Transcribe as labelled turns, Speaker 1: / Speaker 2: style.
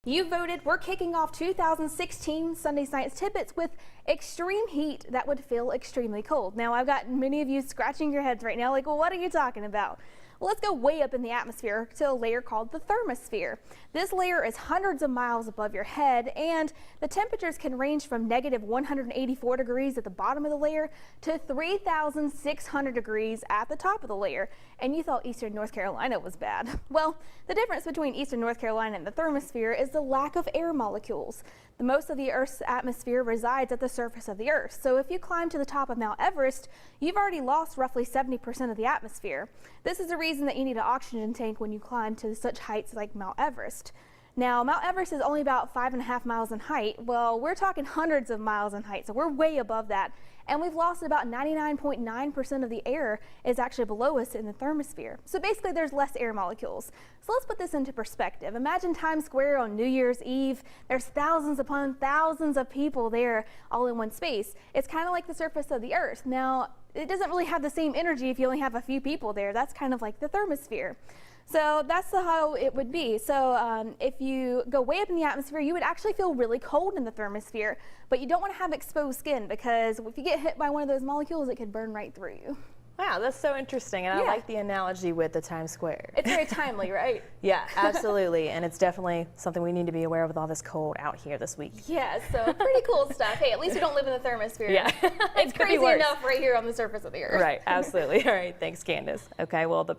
Speaker 1: You voted. We're kicking off 2016 Sunday Science Tidbits with extreme heat that would feel extremely cold. Now, I've got many of you scratching your heads right now like, well, what are you talking about? Well, let's go way up in the atmosphere to a layer called the thermosphere. This layer is hundreds of miles above your head, and the temperatures can range from negative 184 degrees at the bottom of the layer to 3,600 degrees at the top of the layer. And you thought eastern North Carolina was bad. Well, the difference between eastern North Carolina and the thermosphere is the lack of air molecules. The most of the Earth's atmosphere resides at the surface of the Earth. So if you climb to the top of Mount Everest, you've already lost roughly 70% of the atmosphere. This is the reason that you need an oxygen tank when you climb to such heights like Mount Everest. Now, Mount Everest is only about 5.5 miles in height. Well, we're talking hundreds of miles in height, so we're way above that. And we've lost about 99.9% of the air is actually below us in the thermosphere. So basically, there's less air molecules. So let's put this into perspective. Imagine Times Square on New Year's Eve. There's thousands upon thousands of people there all in one space. It's kind of like the surface of the Earth. Now, it doesn't really have the same energy if you only have a few people there. That's kind of like the thermosphere. So that's how it would be. So if you go way up in the atmosphere, you would actually feel really cold in the thermosphere, but you don't want to have exposed skin because if you get hit by one of those molecules, it could burn right through you.
Speaker 2: Wow, that's so interesting, and I like the analogy with the Times Square.
Speaker 1: It's very timely, right?
Speaker 2: Yeah, absolutely, and it's definitely something we need to be aware of with all this cold out here this week.
Speaker 1: Yeah, so pretty cool stuff. Hey, at least we don't live in the thermosphere.
Speaker 2: Yeah.
Speaker 1: It's crazy enough right here on the surface of the Earth.
Speaker 2: Right, absolutely. All right, thanks, Candice. Okay, well, the